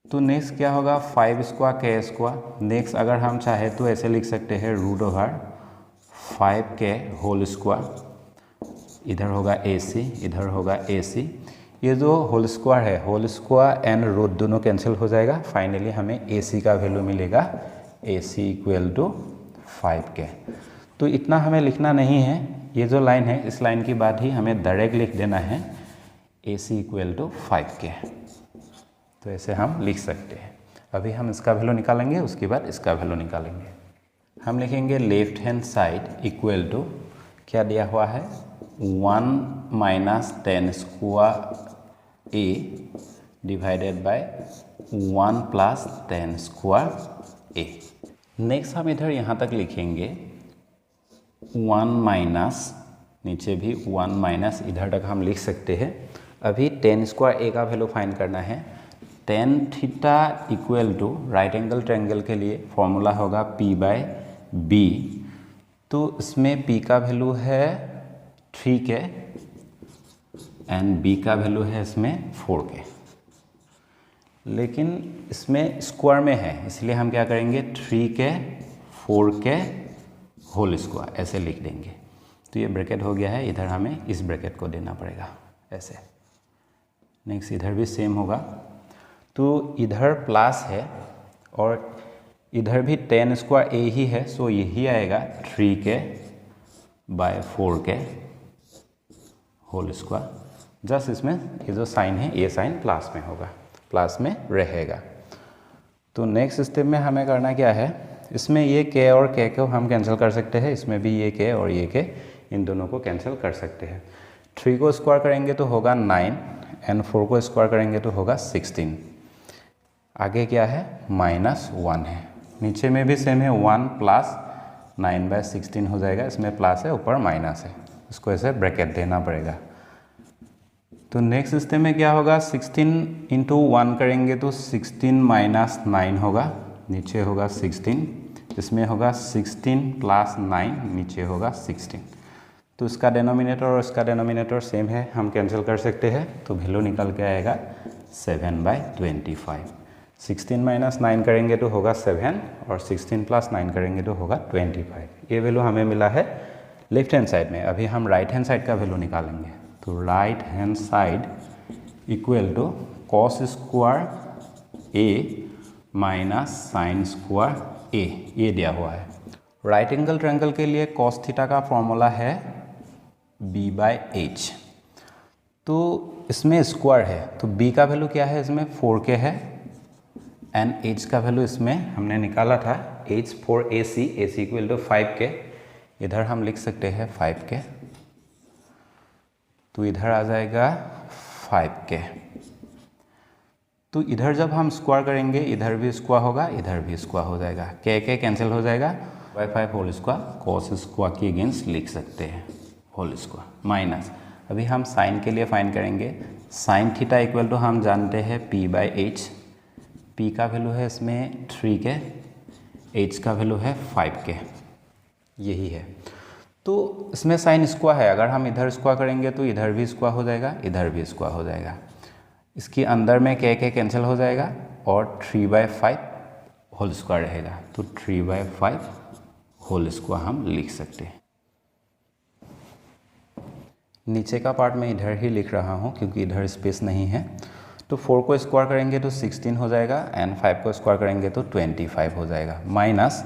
तो नेक्स्ट क्या होगा 5 स्क्वायर K स्क्वायर। नेक्स्ट अगर हम चाहे तो ऐसे लिख सकते हैं root over 5K whole square, इधर होगा AC इधर होगा AC, ये जो होल स्क्वायर है होल स्क्वायर एंड रूट दोनों कैंसिल हो जाएगा, फाइनली हमें AC का वैल्यू मिलेगा AC इक्वल टू 5k। तो इतना हमें लिखना नहीं है, ये जो लाइन है इस लाइन की बात ही हमें डायरेक्ट लिख देना है AC इक्वल टू 5k। तो ऐसे हम लिख सकते हैं। अभी हम इसका वैल्यू निकालेंगे, उसके बाद इसका वैल्यू निकालेंगे। हम लिखेंगे left hand side equal to क्या दिया हुआ है 1 minus 10 square A divided by 1 plus 10 square A। Next हम इधर यहाँ तक लिखेंगे 1 माइनस, नीचे भी 1 माइनस, इधर तक हम लिख सकते हैं। अभी 10 स्क्वायर A का वैल्यू फाइंड करना है। tan theta equal to right angle triangle के लिए फॉर्मूला होगा P बाय B। तो इसमें P का वैल्यू है 3k एंड B का वैल्यू है इसमें 4k, लेकिन इसमें स्क्वायर में है इसलिए हम क्या करेंगे 3k 4k होल स्क्वायर ऐसे लिख देंगे। तो ये ब्रैकेट हो गया है, इधर हमें इस ब्रैकेट को देना पड़ेगा ऐसे। नेक्स्ट इधर भी सेम होगा। तो इधर प्लस है और इधर भी 10 स्क्वायर A ही है, सो यही आएगा 3k bye 4k whole square. Just इसमें ये जो साइन है ये साइन प्लस में होगा, प्लस में रहेगा। तो नेक्स्ट स्टेप में हमें करना क्या है, इसमें ये k और k को हम कैंसिल कर सकते हैं, इसमें भी ये k और ये k इन दोनों को कैंसिल कर सकते हैं। 3 को स्क्वायर करेंगे तो होगा 9 एंड 4 को स्क्वायर करेंगे तो होगा 16। आगे क्या है -1 है, नीचे में भी सेम है 1 प्लस 9 बाय 16 हो जाएगा, इसमें प्लस है ऊपर माइनस है, इसको ऐसे ब्रैकेट देना पड़ेगा। तो नेक्स्ट स्टेप में क्या होगा 16 इंटू 1 करेंगे तो 16 माइनस 9 होगा, नीचे होगा 16, इसमें होगा 16 प्लस 9, नीचे होगा 16। तो इसका डिनोमिनेटर और इसका डिनोमिनेटर सेम है, हम कैंसिल कर सकते हैं। तो वैल्यू निकल के आएगा 7/25। 16 माइनस 9 करेंगे तो होगा 7 और 16 प्लस 9 करेंगे तो होगा 25। ये वैल्यू हमें मिला है लेफ्ट हैंड साइड में। अभी हम राइट हैंड साइड का वैल्यू निकालेंगे। तो right hand side equal to cos square A minus sine square A, ये दिया हुआ है। राइट एंगल ट्रायंगल के लिए कॉस थीटा का फॉर्मूला है B/H। तो इसमें स्क्वायर है तो B का वैल्यू क्या है, इसमें 4k है एंड H का वैल्यू इसमें हमने निकाला था H for AC equal to 5k। इधर हम लिख सकते हैं 5k, तो इधर आ जाएगा 5k। तो इधर जब हम स्क्वायर करेंगे इधर भी स्क्वायर होगा, इधर भी स्क्वायर हो जाएगा, k कैंसिल हो जाएगा, 5 होल स्क्वायर कॉस स्क्वायर के अगेंस्ट लिख सकते हैं होल स्क्वायर माइनस। अभी हम साइन के लिए फाइंड करेंगे। साइन थीटा इक्वल टू हम जानते हैं P/H। P का वैल्यू है इसमें 3k, H का वैल्यू है 5k, यही है। तो इसमें साइन स्क्वायर है, अगर हम इधर स्क्वायर करेंगे तो इधर भी स्क्वायर हो जाएगा, इधर भी स्क्वायर हो जाएगा। इसके अंदर में k कैंसिल हो जाएगा और 3/5 होल स्क्वायर रहेगा। तो 3/5 होल स्क्वायर हम लिख सकते हैं। नीचे का पार्ट मैं इधर ही लिख रहा हूँ क्योंकि इधर स्पेस नहीं है। तो 4 को स्क्वायर करेंगे तो 16 हो जाएगा एंड 5 को स्क्वायर करेंगे तो 25 हो जाएगा, माइनस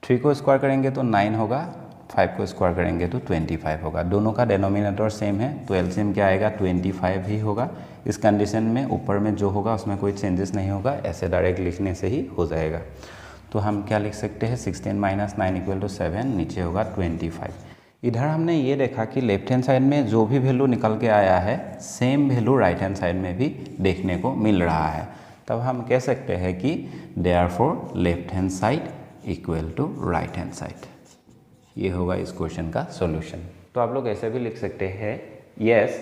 3 को स्क्वायर करेंगे तो 9 होगा, 5 को स्क्वायर करेंगे तो 25 होगा। दोनों का डिनोमिनेटर सेम है तो एलसीएम क्या आएगा 25 ही होगा। इस कंडीशन में ऊपर में जो होगा उसमें कोई चेंजेस नहीं होगा, ऐसे डायरेक्ट लिखने से ही हो जाएगा। तो हम क्या लिख सकते हैं 16 माइनस 9 इक्वल टू 7, नीचे होगा 25। इधर हमने ये देखा कि लेफ्ट हैंड साइड में जो भी वैल्यू निकल के आया है same value right hand side में भी देखने को मिल रहा है। तब हम कह सकते हैं कि therefore left hand side equal to right hand side. ये होगा इस क्वेश्चन का सॉल्यूशन। तो आप लोग ऐसे भी लिख सकते हैं yes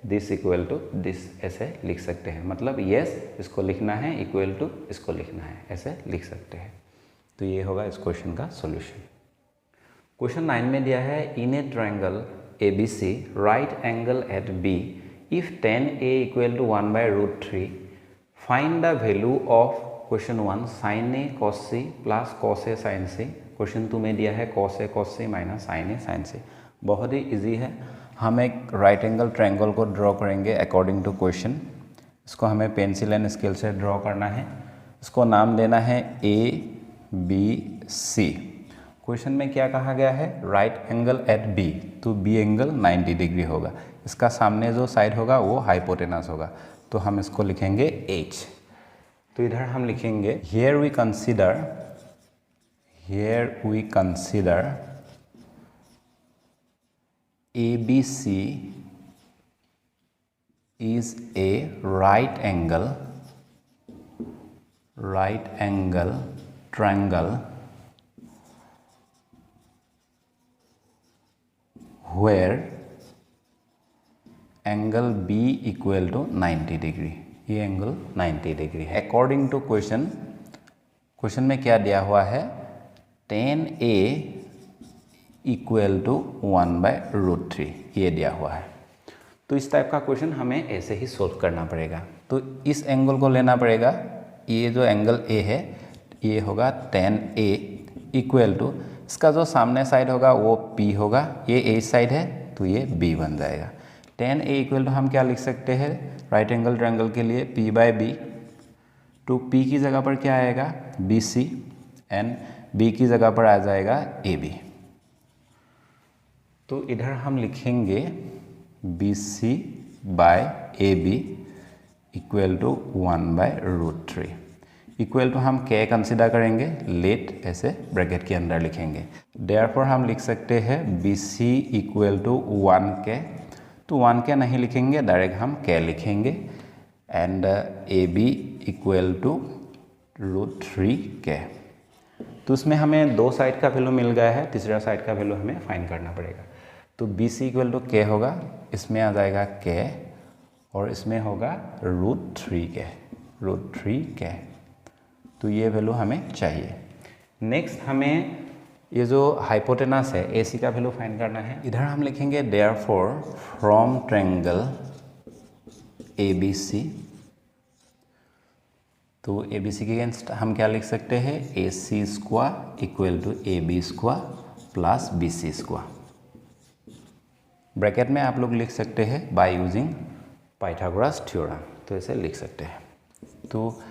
this equal to this, ऐसे लिख सकते हैं, मतलब यस इसको लिखना है इक्वल टू इसको लिखना है, ऐसे लिख सकते हैं। तो ये होगा इस क्वेश्चन का सॉल्यूशन। क्वेश्चन 9 में दिया है in a triangle ABC right angle at B if tan A equal to 1/√3 find the value of question 1 sin A cos C plus cos A sin C। Question 2 में दिया है cos A cos C minus sin A sin C। बहुत ही easy है। हम एक right angle triangle को draw करेंगे according to question. इसको हमें पेंसिल एंड स्केल से ड्रॉ करना है। इसको नाम देना है ABC क्वेश्चन में क्या कहा गया है, राइट एंगल एट बी, तो बी एंगल 90 डिग्री होगा, इसका सामने जो साइड होगा वो हाइपोटेनस होगा, तो हम इसको लिखेंगे h। तो इधर हम लिखेंगे here we consider ABC is a right angle triangle where angle B equal to 90 degree, ये एंगल 90 डिग्री है। अकॉर्डिंग टू क्वेश्चन में क्या दिया हुआ है, tan A इक्वल टू 1/√3 ये दिया हुआ है। तो इस टाइप का क्वेश्चन हमें ऐसे ही सोल्व करना पड़ेगा। तो इस एंगल को लेना पड़ेगा, ये जो एंगल A है ये होगा tan A इक्वल टू, इसका जो सामने साइड होगा वो P होगा, ये A साइड है तो ये B बन जाएगा। tan A इक्वल टू हम क्या लिख सकते हैं, राइट एंगल ट्रायंगल के लिए P/B, तो P की जगह पर क्या आएगा BC एंड B की जगह पर आ जाएगा AB। तो इधर हम लिखेंगे BC/AB equal to 1/√3 equal to हम K कंसिडर करेंगे, लेट ऐसे ब्रैकेट के अंदर लिखेंगे। देयरफॉर हम लिख सकते हैं BC इक्वल टू 1K, तो 1K नहीं लिखेंगे, डायरेक्ट हम K लिखेंगे and AB equal to √3K। तो उसमें हमें दो साइड का वैल्यू मिल गया है, तीसरा साइड का वैल्यू हमें फाइंड करना पड़ेगा। तो BC इक्वल टू K होगा, इसमें आ जाएगा K और इसमें होगा √3K। तो ये वैल्यू हमें चाहिए। नेक्स्ट हमें ये जो हाइपोटेनस है AC का वैल्यू फाइंड करना है। इधर हम लिखेंगे देयरफॉर फ्रॉम ट्रायंगल ABC, तो ABC के अगेंस्ट हम क्या लिख सकते हैं, AC² equal to AB² plus BC²। Bracket में आप लोग लिख सकते हैं बाय यूजिंग पाइथागोरस थ्योरम, तो ऐसे लिख सकते हैं। तो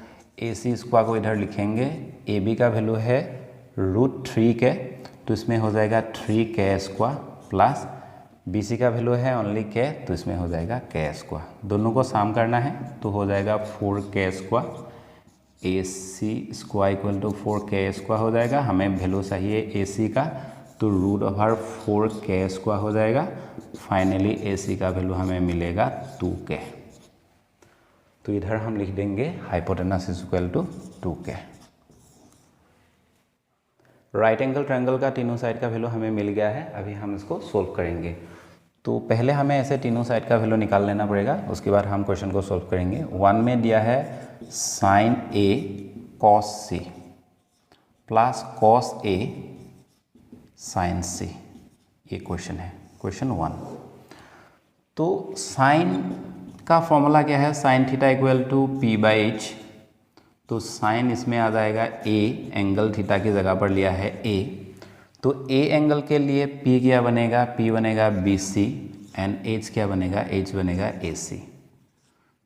AC² को इधर लिखेंगे, AB का वैल्यू है √3K, तो इसमें हो जाएगा 3K² प्लस BC का वैल्यू है ओनली K, तो इसमें हो जाएगा K²। दोनों को साम करना है तो हो जाएगा 4K², AC² equal to 4K² हो जाएगा। हमें वैल्यू चाहिए AC का, तो √4K² हो जाएगा। फाइनली AC का वैल्यू हमें मिलेगा 2K। तो इधर हम लिख देंगे hypotenuse is equal to 2K। Right angle triangle का तीनों साइड का वैल्यू हमें मिल गया है, अभी हम इसको सोल्व करेंगे। तो पहले हमें ऐसे तीनों साइड का वैल्यू निकाल लेना पड़ेगा, उसके बाद हम क्वेश्चन को सोल्व करेंगे। 1 में दिया है sin A cos C plus cos A sin C, ये क्वेश्चन है, क्वेश्चन 1। तो साइन का फॉर्मूला क्या है, sine theta equal to P/H, तो साइन इसमें आ जाएगा A, एंगल थीटा की जगह पर लिया है A, तो A एंगल के लिए P क्या बनेगा, P बनेगा BC एंड H क्या बनेगा, H बनेगा AC।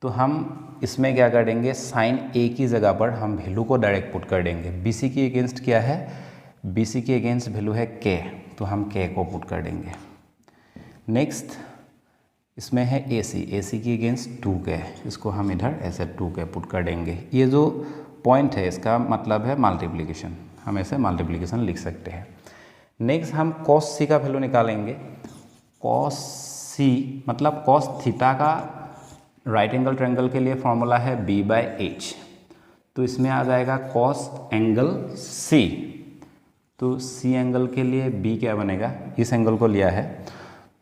तो हम इसमें क्या कर देंगे, साइन A की जगह पर हम वैल्यू को डायरेक्ट पुट कर देंगे। BC की अगेंस्ट क्या है, BC के अगेंस्ट वैल्यू है K, तो हम K को पुट कर देंगे। नेक्स्ट इसमें है AC की अगेंस्ट 2K, इसको हम इधर ऐसे 2K पुट कर देंगे। ये जो पॉइंट है इसका मतलब है मल्टीप्लिकेशन, हम ऐसे मल्टीप्लिकेशन लिख सकते हैं। नेक्स्ट हम cos C का वैल्यू निकालेंगे। cos C मतलब cos थीटा का राइट एंगल ट्रायंगल के लिए फॉर्मूला है B/H, तो इसमें आ जाएगा cos एंगल C, तो C एंगल के लिए B क्या बनेगा, इस एंगल को लिया है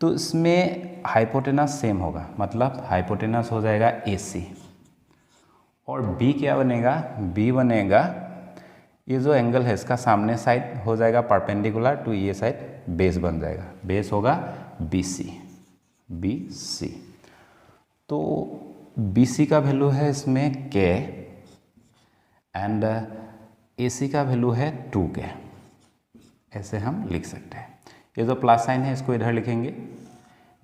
तो इसमें हाइपोटेनस सेम होगा, मतलब हाइपोटेनस हो जाएगा AC और B क्या बनेगा, B बनेगा ये जो एंगल है इसका सामने साइड हो जाएगा परपेंडिकुलर, तो ये साइड बेस बन जाएगा, बेस होगा BC। तो BC का वैल्यू है इसमें K एंड AC का वैल्यू है 2K, ऐसे हम लिख सकते हैं। ये जो प्लस साइन है इसको इधर लिखेंगे।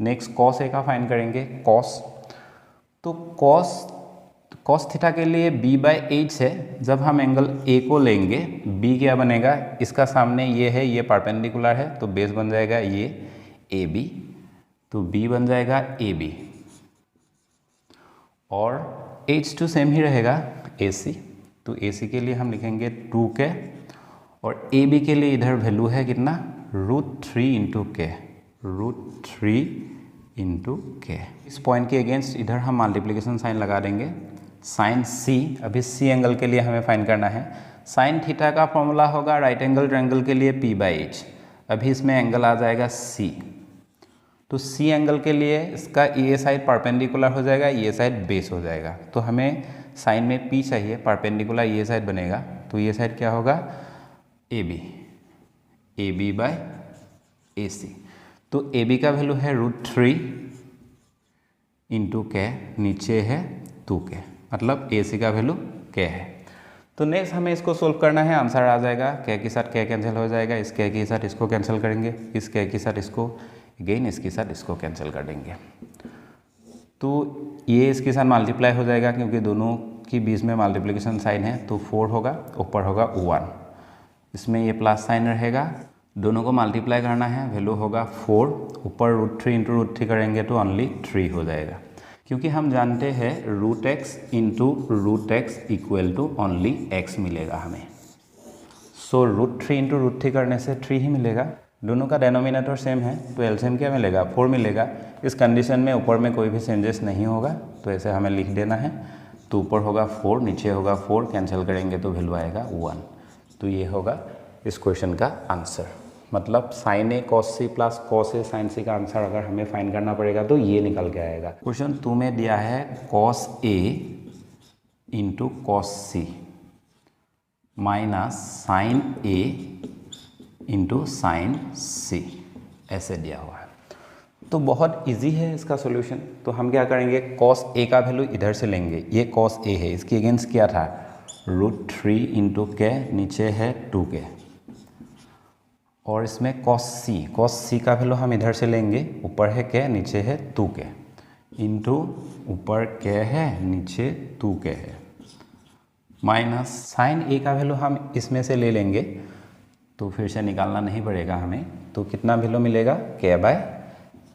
नेक्स्ट cos A का फाइंड करेंगे, cos, तो कॉस थीटा के लिए b/h है। जब हम एंगल ए को लेंगे, b क्या बनेगा, इसका सामने ये है, ये परपेंडिकुलर है, तो बेस बन जाएगा ये AB, तो b बन जाएगा AB, और H2 सेम ही रहेगा AC, तो AC के लिए हम लिखेंगे 2K, और AB के लिए इधर वैल्यू है कितना, √3 इंटू K, √3 इंटू K। इस पॉइंट के अगेंस्ट इधर हम मल्टीप्लिकेशन साइन लगा देंगे, साइन C, अभी C एंगल के लिए हमें फाइंड करना है। साइन थीटा का फॉर्मूला होगा राइट एंगल ट्रायंगल के लिए p/h, अभी इसमें एंगल आ जाएगा C, तो C एंगल के लिए इसका ये साइड परपेंडिकुलर हो जाएगा, ये साइड बेस हो जाएगा, तो हमें साइन में P चाहिए, परपेंडिकुलर ये साइड बनेगा, तो ये साइड क्या होगा, AB/AC, तो AB का वैल्यू है √3 इंटू K, नीचे है 2K, मतलब AC का वैल्यू K है। तो नेक्स्ट हमें इसको सोल्व करना है, आंसर आ जाएगा, K के साथ K कैंसिल हो जाएगा, इस K के साथ इसको कैंसिल करेंगे, इस K के साथ इसको, अगेन इसके साथ इसको कैंसिल कर देंगे, तो ये इसके साथ मल्टीप्लाई हो जाएगा, क्योंकि दोनों की बीच में मल्टीप्लिकेशन साइन है, तो 4 होगा, ऊपर होगा 1, इसमें ये प्लस साइन रहेगा, दोनों को मल्टीप्लाई करना है, वैल्यू होगा 4, ऊपर √3 इंटू √3 करेंगे तो ओनली 3 हो जाएगा, क्योंकि हम जानते हैं √x into √x equal to only x मिलेगा हमें, सो √3 इंटू √3 करने से 3 ही मिलेगा, दोनों का डेनोमिनेटर सेम है, तो एलसीएम क्या मिलेगा, 4 मिलेगा। इस कंडीशन में ऊपर में कोई भी चेंजेस नहीं होगा, तो ऐसे हमें लिख देना है, तो ऊपर होगा 4, नीचे होगा 4, कैंसिल करेंगे तो वैल्यू आएगा 1, तो ये होगा इस क्वेश्चन का आंसर। मतलब sign A cos C plus cos A sign सी का आंसर अगर हमें फाइंड करना पड़ेगा तो ये निकल के आएगा। क्वेश्चन 2 में दिया है cos A into cos C minus sign A into sine सी, ऐसे दिया हुआ है, तो बहुत इजी है इसका सॉल्यूशन। तो हम क्या करेंगे, कॉस ए का वैल्यू इधर से लेंगे, ये कॉस ए है, इसकी अगेंस्ट क्या था, √3 इंटू के, नीचे है 2K, और इसमें कॉस सी का वैल्यू हम इधर से लेंगे, ऊपर है के, नीचे है 2K, इंटू ऊपर के है, नीचे 2K है, माइनस साइन ए का वैल्यू हम इसमें से ले लेंगे, तो फिर से निकालना नहीं पड़ेगा हमें, तो कितना वैल्यू मिलेगा,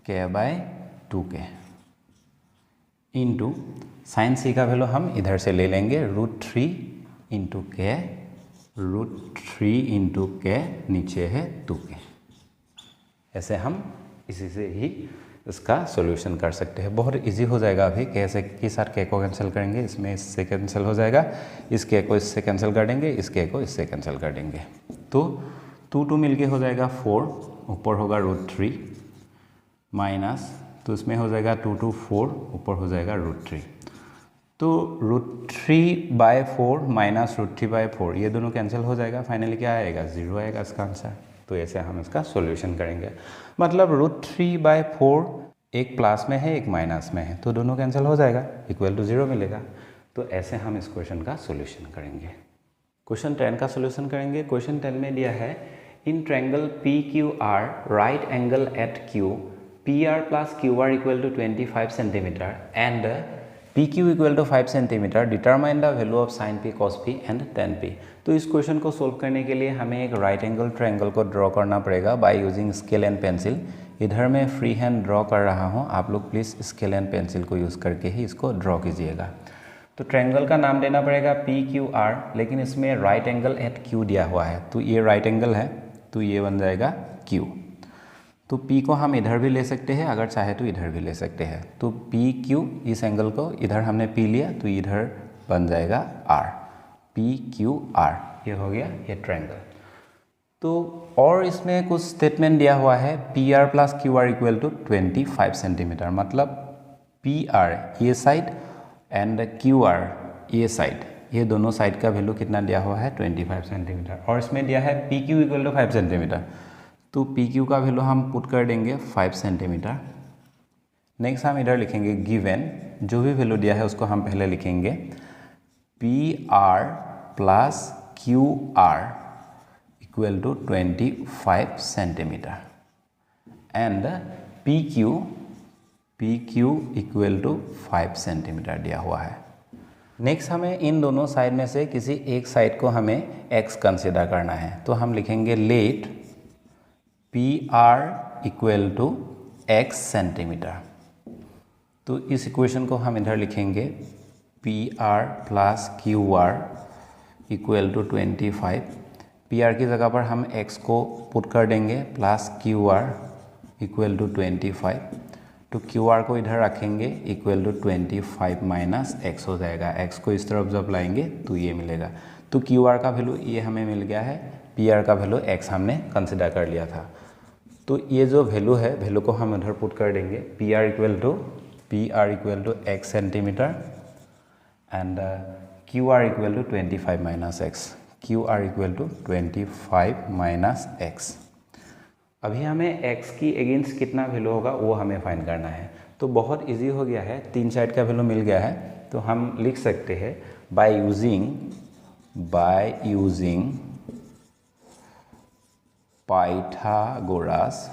k/2K, इंटू साइन सी का वैल्यू हम इधर से ले लेंगे, √3 इंटू के, √3 इंटू के, नीचे है 2K। ऐसे हम इसी से ही इसका सॉल्यूशन कर सकते हैं, बहुत इजी हो जाएगा। अभी कैसे के साथ के को कैंसिल करेंगे, इसमें इससे कैंसिल हो जाएगा, इस के को इससे कैंसिल कर देंगे, इस के को इससे कैंसिल कर देंगे, तो 2 मिलके हो जाएगा 4, ऊपर होगा √3 माइनस, तो इसमें हो जाएगा 2 4, ऊपर हो जाएगा √3, तो √3/4 माइनस √3/4, ये दोनों कैंसिल हो जाएगा, फाइनली क्या आएगा, 0 आएगा इसका आंसर। तो ऐसे हम इसका सॉल्यूशन करेंगे, मतलब √3/4 एक प्लस में है, एक माइनस में है, तो दोनों कैंसिल हो जाएगा, इक्वल टू 0 मिलेगा। तो ऐसे हम इस क्वेश्चन का सॉल्यूशन करेंगे। क्वेश्चन 10 का सॉल्यूशन करेंगे। क्वेश्चन 10 में दिया है, in triangle PQR right angle at Q, PR plus QR equal to 25 centimetre and PQ equal to 5 centimetre, determine the value of sine P cos P and tan P। तो इस question को solve करने के लिए हमें एक right angle triangle को draw करना पड़ेगा by using scale and pencil. इधर मैं फ्री हैंड ड्रॉ कर रहा हूँ, आप लोग प्लीज़ स्केल एंड पेंसिल को यूज़ करके ही इसको ड्रॉ कीजिएगा। तो ट्रायंगल का नाम देना पड़ेगा PQR, लेकिन इसमें राइट एंगल एट Q दिया हुआ है, तो ये राइट एंगल है, तो ये बन जाएगा Q। तो P को हम इधर भी ले सकते हैं, अगर चाहे तो इधर भी ले सकते हैं, तो PQ, इस एंगल को इधर हमने P लिया, तो इधर बन जाएगा R, PQR, ये हो गया ये ट्रायंगल। तो और इसमें कुछ स्टेटमेंट दिया हुआ है, PR plus QR equal to 25 centimetre, मतलब PR ये साइड एंड QR ये साइड, ये दोनों साइड का वैल्यू कितना दिया हुआ है, 25 सेंटीमीटर, और इसमें दिया है PQ इक्वल टू 5 सेंटीमीटर, तो PQ का वैल्यू हम पुट कर देंगे 5 सेंटीमीटर। नेक्स्ट हम इधर लिखेंगे गिवन, जो भी वैल्यू दिया है उसको हम पहले लिखेंगे, PR plus QR equal to 25 centimetre and PQ equal to 5 centimetre दिया हुआ है। नेक्स्ट हमें इन दोनों साइड में से किसी एक साइड को हमें x कंसिडर करना है, तो हम लिखेंगे let P R equal to x centimetre. तो इस इक्वेशन को हम इधर लिखेंगे P R plus Q R equal to 25। P R की जगह पर हम x को पुट कर देंगे plus Q R equal to 25। तो क्यू आर को इधर रखेंगे इक्वल टू 25 माइनस एक्स हो जाएगा। x को इस तरफ जब लाएंगे तो ये मिलेगा। तो क्यू आर का वैल्यू ये हमें मिल गया है, पी आर का वैल्यू x हमने कंसिडर कर लिया था। तो ये जो वैल्यू है, वैल्यू को हम इधर पुट कर देंगे। P R equal to x centimetre and Q R equal to 25 minus x. Q R equal to 25 minus x. अभी हमें x की अगेंस्ट कितना वैल्यू होगा वो हमें फाइंड करना है। तो बहुत इजी हो गया है, तीन साइड का वैल्यू मिल गया है। तो हम लिख सकते हैं by using Pythagoras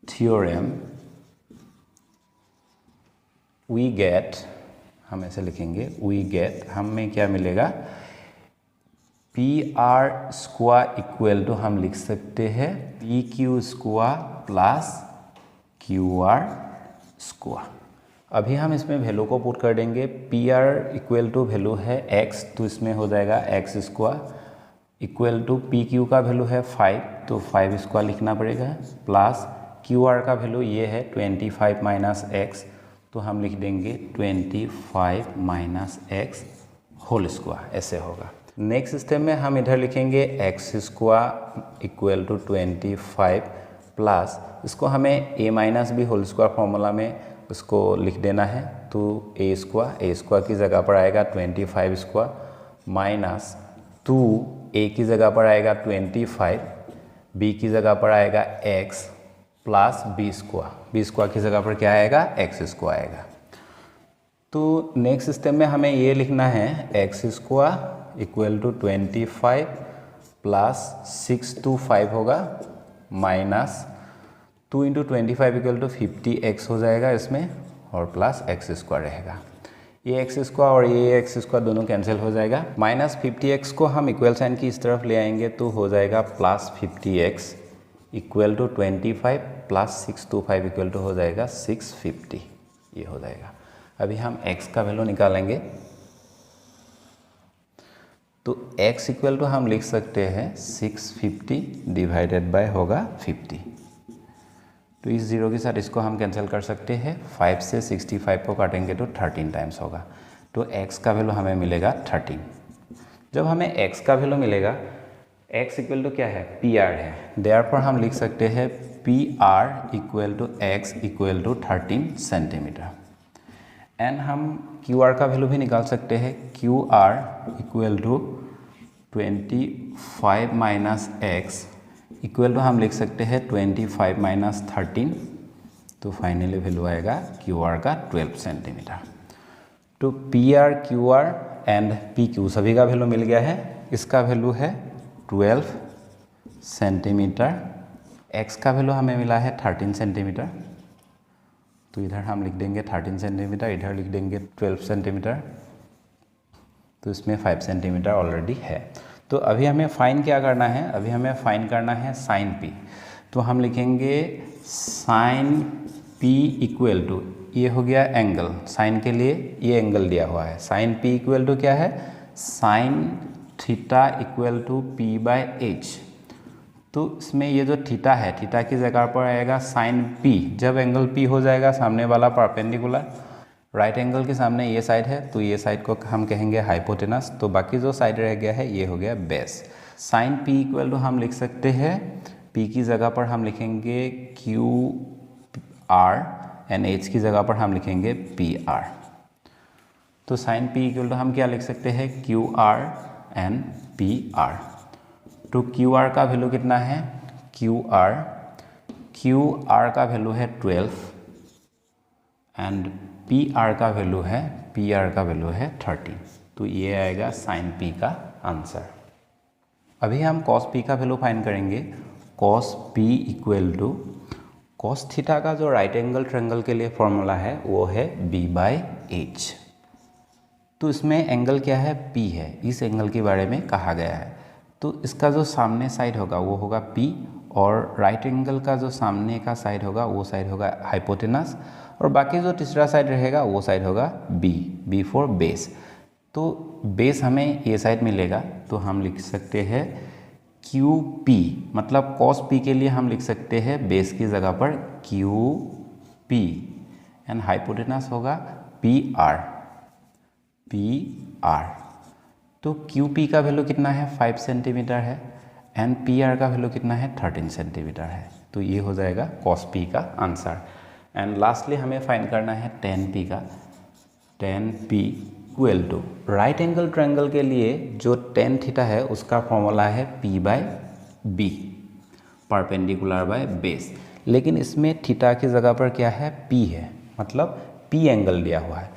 theorem we get, हम ऐसे लिखेंगे वी गेट, हमें क्या मिलेगा, P R square equal to हम लिख सकते हैं P Q square plus Q R square. अभी हम इसमें वैल्यू को पुट कर देंगे। P R equal to value है x, तो इसमें हो जाएगा x square equal to P Q का वैल्यू है 5, तो 5 स्क्वायर लिखना पड़ेगा, प्लस क्यू आर का वैल्यू ये है 25 माइनस एक्स, तो हम लिख देंगे 25 माइनस एक्स होल स्क्वायर, ऐसे होगा। नेक्स्ट स्टेप में हम इधर लिखेंगे x square equal to 25 plus, इसको हमें a minus B whole square formula में उसको लिख देना है। तो a स्क्वायर की जगह पर आएगा 25 स्क्वायर माइनस 2, a की जगह पर आएगा 25, b की जगह पर आएगा x प्लस b स्क्वायर की जगह पर क्या आएगा, x स्क्वायर आएगा। तो नेक्स्ट स्टेप में हमें ये लिखना है x square equal to 25 plus 625 होगा minus 2 into 25 equal to 50x हो जाएगा इसमें, और प्लस एक्स स्क्वायर रहेगा। ये एक्स स्क्वायर और ये एक्स स्क्वायर दोनों कैंसिल हो जाएगा। माइनस 50x को हम इक्वल साइन की इस तरफ ले आएंगे तो हो जाएगा plus 50x equal to 25 plus 625 equal to हो जाएगा 650, ये हो जाएगा। अभी हम x का वैल्यू निकालेंगे, तो x इक्वल टू हम लिख सकते हैं 650 डिवाइडेड बाय होगा 50। तो इस जीरो के साथ इसको हम कैंसिल कर सकते हैं। 5 से 65 को काटेंगे तो 13 टाइम्स होगा, तो x का वैल्यू हमें मिलेगा 13। जब हमें x का वैल्यू मिलेगा, x इक्वल टू क्या है, पी आर है, देयरफॉर हम लिख सकते हैं P R equal to x equal to 13 centimetre. And हम क्यू आर का वैल्यू भी निकाल सकते हैं। Q R equal to 25 minus x equal to हम लिख सकते हैं 25 माइनस 13, तो फाइनली वैल्यू आएगा क्यू आर का 12 सेंटीमीटर। तो P R, Q R and P Q सभी का वैल्यू मिल गया है। इसका वैल्यू है 12 सेंटीमीटर, एक्स का वैल्यू हमें मिला है 13 सेंटीमीटर, तो इधर हम लिख देंगे 13 सेंटीमीटर, इधर लिख देंगे 12 सेंटीमीटर, तो इसमें 5 सेंटीमीटर ऑलरेडी है। तो अभी हमें फाइन क्या करना है, अभी हमें फाइन करना है साइन पी। तो हम लिखेंगे साइन पी इक्वल टू, ये हो गया एंगल, साइन के लिए ये एंगल दिया हुआ है। साइन पी इक्वल टू क्या है, sine theta equal to P by H. तो इसमें ये जो थीटा है, थीटा की जगह पर आएगा साइन पी। जब एंगल पी हो जाएगा सामने वाला परपेंडिकुलर, राइट एंगल के सामने ये साइड है, तो ये साइड को हम कहेंगे हाइपोटेनस, तो बाकी जो साइड रह गया है ये हो गया base. Sine P equal to हम लिख सकते हैं, पी की जगह पर हम लिखेंगे क्यू आर एंड एच की जगह पर हम लिखेंगे पी आर। तो साइन पी इक्वल टू हम क्या लिख सकते हैं, Q R and P R. तो क्यू आर का वैल्यू कितना है, क्यू आर का वैल्यू है 12 एंड पी आर का वैल्यू है 13। तो ये आएगा साइन पी का आंसर। अभी हम कॉस पी का वैल्यू फाइंड करेंगे। Cos P equal to cos theta का जो राइट एंगल ट्रायंगल के लिए फॉर्मूला है वो है बी बाय एच। तो इसमें एंगल क्या है, P है, इस एंगल के बारे में कहा गया है। तो इसका जो सामने साइड होगा वो होगा P, और राइट एंगल का जो सामने का साइड होगा वो साइड होगा हाइपोटेनस, और बाकी जो तीसरा साइड रहेगा वो साइड होगा B फॉर बेस। तो बेस हमें ये साइड मिलेगा, तो हम लिख सकते हैं QP, मतलब cos P के लिए हम लिख सकते हैं बेस की जगह पर QP, एंड हाइपोटेनस होगा PR। तो QP का वैल्यू कितना है, 5 सेंटीमीटर है, एंड PR का वैल्यू कितना है, 13 सेंटीमीटर है। तो ये हो जाएगा cos P का आंसर। एंड लास्टली हमें फाइंड करना है tan P का। tan P equal to right angle triangle के लिए जो tan थीटा है उसका फॉर्मूला है P/B, परपेंडिकुलर बाय बेस। लेकिन इसमें थीटा की जगह पर क्या है, P है, मतलब P एंगल दिया हुआ है।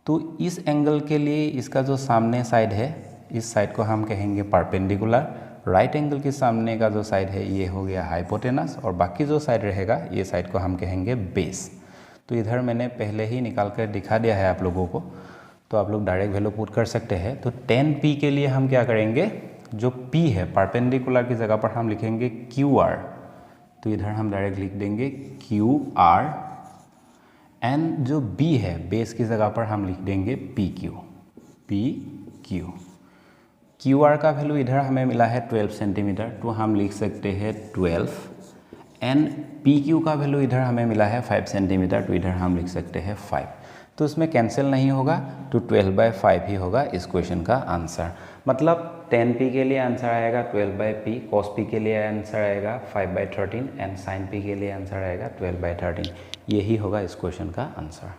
तो इस एंगल के लिए इसका जो सामने साइड है, इस साइड को हम कहेंगे परपेंडिकुलर, राइट एंगल के सामने का जो साइड है ये हो गया हाइपोटेनस, और बाकी जो साइड रहेगा ये साइड को हम कहेंगे बेस। तो इधर मैंने पहले ही निकाल कर दिखा दिया है आप लोगों को, तो आप लोग डायरेक्ट वैल्यू पुट कर सकते हैं। तो tan P के लिए हम क्या करेंगे, जो P है परपेंडिकुलर की जगह पर हम लिखेंगे QR, तो इधर हम डायरेक्ट लिख देंगे QR, एंड जो B है बेस की जगह पर हम लिख देंगे PQ। QR का वैल्यू इधर हमें मिला है 12 सेंटीमीटर, तो हम लिख सकते हैं 12, एंड PQ का वैल्यू इधर हमें मिला है 5 सेंटीमीटर, तो इधर हम लिख सकते हैं 5। तो इसमें कैंसिल नहीं होगा, तो 12/5 ही होगा इस क्वेश्चन का आंसर। मतलब tan P के लिए आंसर आएगा 12/P, cos P के लिए आंसर आएगा 5/13, एंड sin P के लिए आंसर आएगा 12/13। यही होगा इस क्वेश्चन का आंसर।